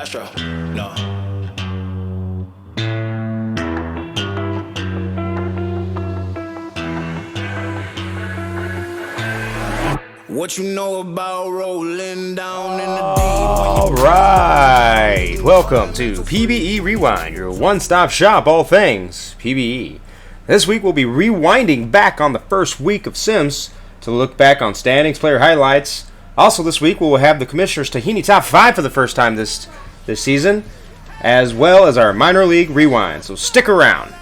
Castro. No. What you know about rolling down in the deep? All right, welcome to PBE Rewind, your one-stop shop, all things PBE. This week we'll be rewinding back on the first week of Sims to look back on standings, player highlights. Also this week we'll have the Commissioner's Tahini Top 5 for the first time this season, as well as our minor league rewind, so stick around.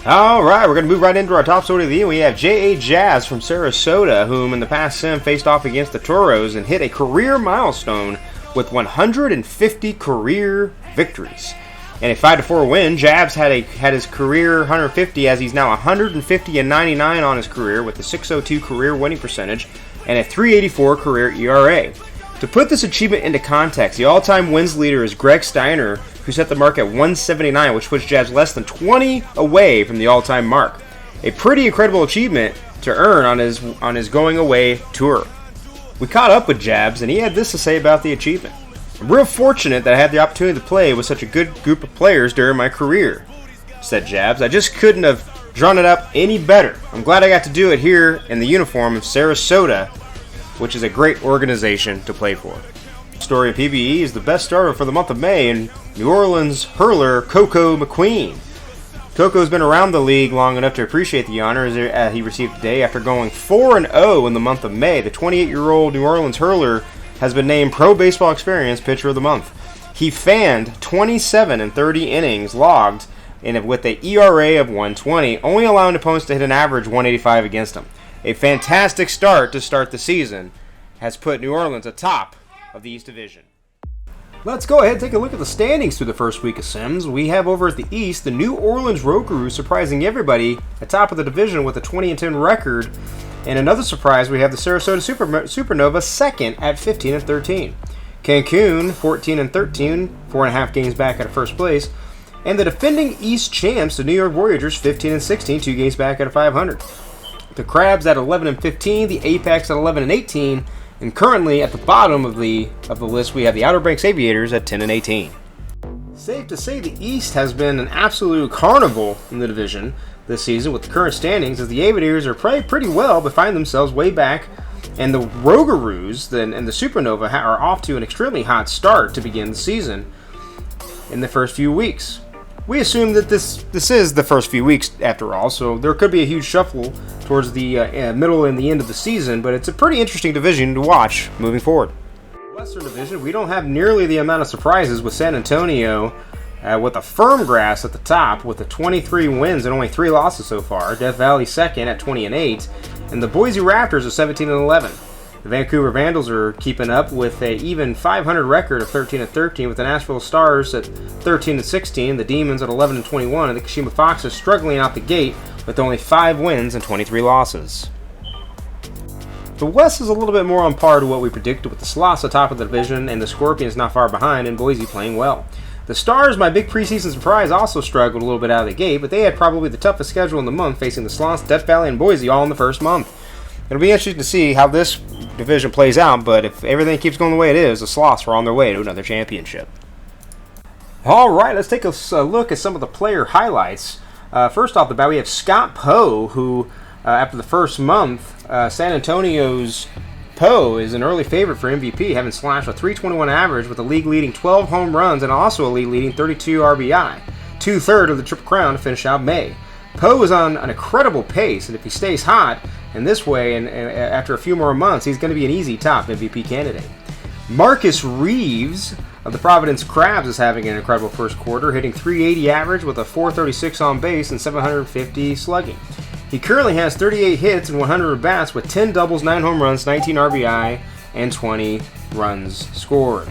All right, we're going to move right into our top story of the year. We have J.A. Jazz from Sarasota, whom in the past sim faced off against the Toros and hit a career milestone with 150 career victories. And a 5-4 win, Jabs had his career 150 as he's now 150 and 99 on his career with a 602 career winning percentage and a 384 career ERA. To put this achievement into context, the all-time wins leader is Greg Steiner, who set the mark at 179, which puts Jabs less than 20 away from the all-time mark. A pretty incredible achievement to earn on his going away tour. We caught up with Jabs, and he had this to say about the achievement. I'm real fortunate that I had the opportunity to play with such a good group of players during my career, said Jabs. I just couldn't have drawn it up any better. I'm glad I got to do it here in the uniform of Sarasota, which is a great organization to play for. Story of PBE is the best starter for the month of May in New Orleans hurler Coco McQueen. Coco's been around the league long enough to appreciate the honor he received today after going 4-0 in the month of May. The 28-year-old New Orleans hurler has been named Pro Baseball Experience Pitcher of the Month. He fanned 27 and 30 innings logged with an ERA of 120, only allowing opponents to hit an average 185 against him. A fantastic start to start the season has put New Orleans atop of the East Division. Let's go ahead and take a look at the standings through the first week of Sims. We have over at the East, the New Orleans Rokaroos surprising everybody atop of the division with a 20-10 record. And another surprise, we have the Sarasota Supernova second at 15-13. Cancun 14-13, 4.5 games back out of first place. And the defending East champs, the New York Voyagers, 15-16, 2 games back out of 500. The Crabs at 11-15, the Apex at 11-18, and currently at the bottom of the list we have the Outer Banks Aviators at 10-18. Safe to say the East has been an absolute carnival in the division this season with the current standings, as the Aviators are playing pretty well but find themselves way back, and the Rokaroos and the Supernova are off to an extremely hot start to begin the season in the first few weeks. We assume that this is the first few weeks after all, so there could be a huge shuffle towards the middle and the end of the season, but it's a pretty interesting division to watch moving forward. Western Division, we don't have nearly the amount of surprises with San Antonio with a firm grasp at the top with the 23 wins and only 3 losses so far. Death Valley second at 20-8, and the Boise Raptors are 17-11. The Vancouver Vandals are keeping up with an even 500 record of 13-13, with the Nashville Stars at 13-16, the Demons at 11-21, and the Kashima Foxes struggling out the gate with only 5 wins and 23 losses. The West is a little bit more on par to what we predicted, with the Sloths atop of the division and the Scorpions not far behind, and Boise playing well. The Stars, my big preseason surprise, also struggled a little bit out of the gate, but they had probably the toughest schedule in the month, facing the Sloths, Death Valley, and Boise all in the first month. It'll be interesting to see how this division plays out, but if everything keeps going the way it is, the Sloths are on their way to another championship. All right, let's take a look at some of the player highlights. First off the bat, we have Scott Poe, who, after the first month, San Antonio's Poe is an early favorite for MVP, having slashed a .321 average with a league-leading 12 home runs and also a league-leading 32 RBI, 2/3 of the Triple Crown to finish out May. Poe is on an incredible pace, and if he stays hot in this way, and after a few more months, he's going to be an easy top MVP candidate. Marcus Reeves of the Providence Crabs is having an incredible first quarter, hitting .380 average with a .436 on base and 750 slugging. He currently has 38 hits and 100 at-bats with 10 doubles, 9 home runs, 19 RBI, and 20 runs scored.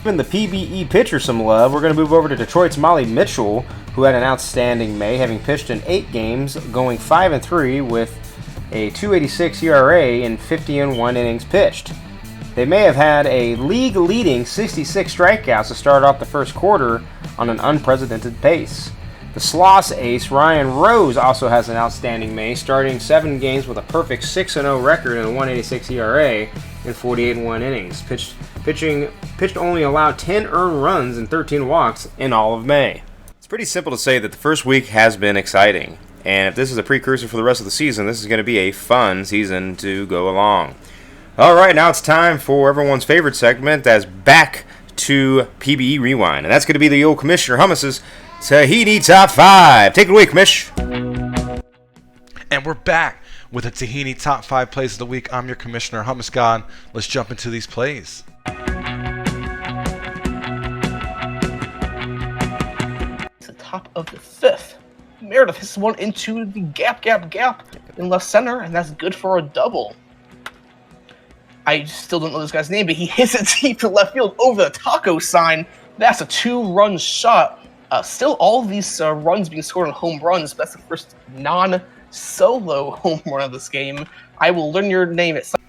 Giving the PBE pitcher some love, we're going to move over to Detroit's Molly Mitchell, who had an outstanding May, having pitched in 8 games, going 5-3 with a .286 ERA in 51 innings pitched. They may have had a league-leading 66 strikeouts to start off the first quarter on an unprecedented pace. The Sloss ace, Ryan Rose, also has an outstanding May, starting 7 games with a perfect 6-0 record and a .186 ERA, in 48 and 1 innings. Pitched only allowed 10 earned runs and 13 walks in all of May. It's pretty simple to say that the first week has been exciting. And if this is a precursor for the rest of the season, this is going to be a fun season to go along. All right, now it's time for everyone's favorite segment that's back to PBE Rewind. And that's going to be the old Commissioner Hummus's Tahiti Top 5. Take it away, Commish. And we're back with the Tahiti Top 5 Plays of the Week. I'm your Commissioner Hummus God. Let's jump into these plays. It's the top of the 5th. Meredith hits one into the gap in left center, and that's good for a double. I still don't know this guy's name, but he hits it deep to left field over the taco sign. That's a 2-run shot. Still, all of these runs being scored on home runs. That's the first non-solo home run of this game. I will learn your name at some.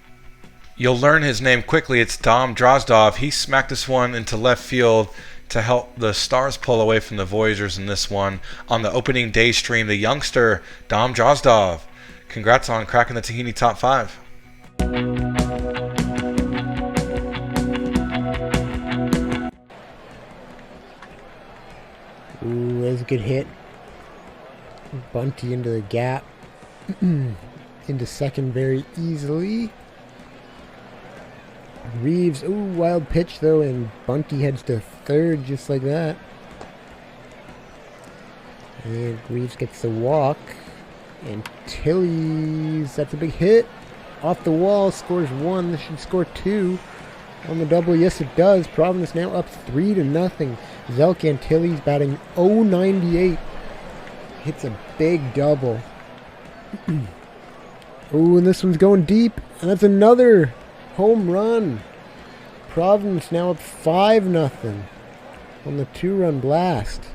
You'll learn his name quickly. It's Dom Drozdov. He smacked this one into left field to help the Stars pull away from the Voyagers in this one. On the opening day stream, the youngster, Dom Drozdov. Congrats on cracking the Tahiti Top 5. Ooh, that's a good hit. Bunty into the gap. Into second very easily. Reeves, ooh, wild pitch though, and Bunty heads to third just like that. And Reeves gets the walk. And Tilly's, that's a big hit. Off the wall, scores 1. This should score 2. On the double, yes it does. Providence now up 3-0. Zelka and Tilly's batting .098. Hits a big double. Ooh, and this one's going deep. And that's another home run. Providence now up 5-0 on the 2-run blast.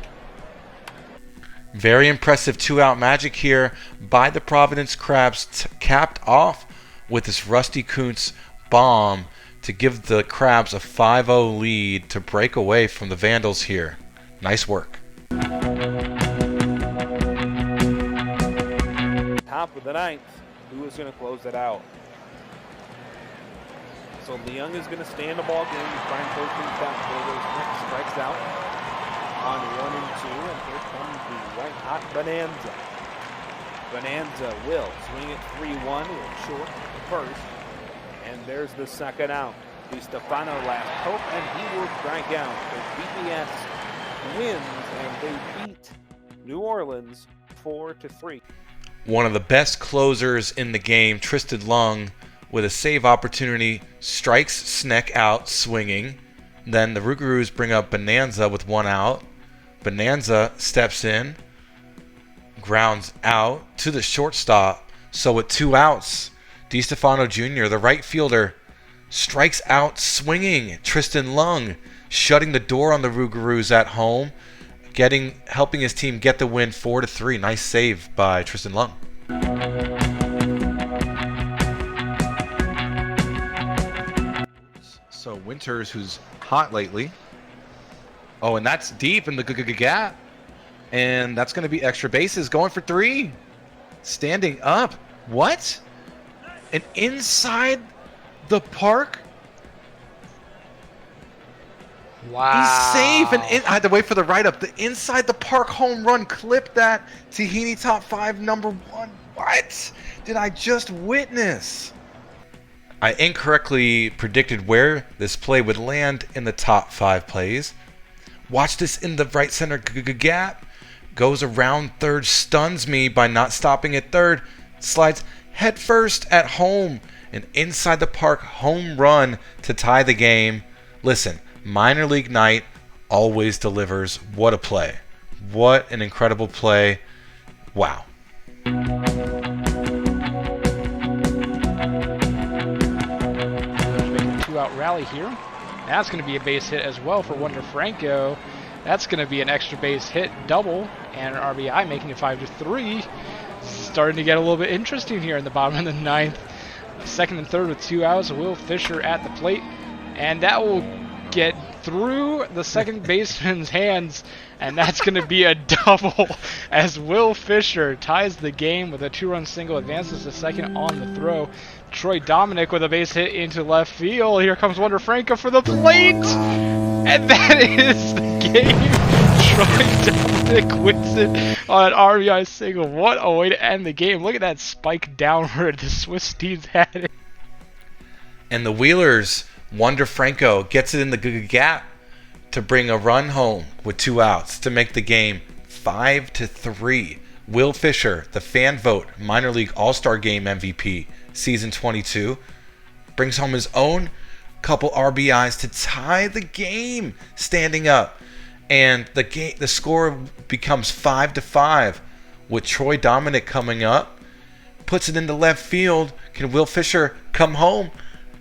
Very impressive 2-out magic here by the Providence Crabs, capped off with this Rusty Kuntz bomb to give the Crabs a 5-0 lead to break away from the Vandals here. Nice work. Top of the 9th, who is going to close it out? So Leung is going to stand the ball game and try and close things down. Next strikes out on 1 and 2, and here comes the white hot Bonanza. Bonanza will swing it 3-1, short first, and there's the second out. Di Stefano last hope, and he will strike out. The BPS wins, and they beat New Orleans 4-3. One of the best closers in the game, Tristan Lung, with a save opportunity, strikes Sneck out swinging. Then the Rougarous bring up Bonanza with 1 out. Bonanza steps in, grounds out to the shortstop. So with 2 outs, Di Stefano Jr., the right fielder, strikes out swinging. Tristan Lung shutting the door on the Rougarous at home, helping his team get the win 4-3. Nice save by Tristan Lung. So Winters, who's hot lately. Oh, and that's deep in the gap. And that's going to be extra bases, going for 3. Standing up. What? And inside the park? Wow. He's safe. And I had to wait for the write-up. The inside the park home run. Clip that. Tahiti Top 5 number 1. What did I just witness? I incorrectly predicted where this play would land in the top 5 plays. Watch this in the right center gap. Goes around third, stuns me by not stopping at third. Slides head first at home. An inside the park home run to tie the game. Listen, minor league night always delivers. What a play. What an incredible play. Wow. Two-out rally here. That's going to be a base hit as well for Wonder Franco. That's going to be an extra base hit double and an RBI, making it 5-3. Starting to get a little bit interesting here in the bottom of the 9th. Second and third with 2 outs. Will Fisher at the plate, and that will get through the second baseman's hands, and that's going to be a double as Will Fisher ties the game with a 2-run single, advances to second on the throw. Troy Dominic with a base hit into left field. Here comes Wonder Franco for the plate. And that is the game. Troy Dominic wins it on an RBI single. What a way to end the game. Look at that spike downward the Swiss teams had it. And the Wheelers, Wonder Franco gets it in the gap to bring a run home with 2 outs to make the game 5-3. Will Fisher, the fan vote minor league all-star game MVP season 22, brings home his own couple RBIs to tie the game standing up. And the score becomes 5-5 with Troy Dominic coming up. Puts it into left field. Can Will Fisher come home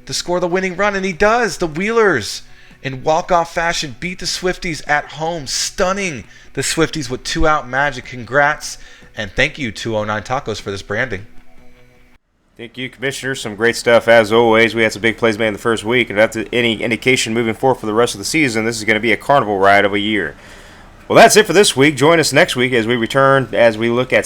to score the winning run? And he does. The Wheelers, in walk-off fashion, beat the Swifties at home, stunning the Swifties with 2-out magic. Congrats, and thank you, 209 Tacos, for this branding. Thank you, Commissioner. Some great stuff as always. We had some big plays made in the first week, and if that's any indication moving forward for the rest of the season, this is going to be a carnival ride of a year. Well, that's it for this week. Join us next week as we return, as we look at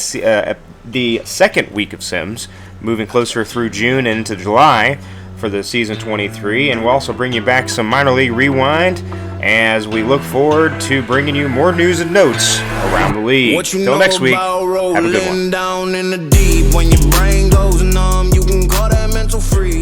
the second week of Sims, moving closer through June and into July for the season 23, and we'll also bring you back some minor league rewind as we look forward to bringing you more news and notes around the league. Until next week, have a good one. Down in the deep when your brain goes numb, you can call that mental freeze.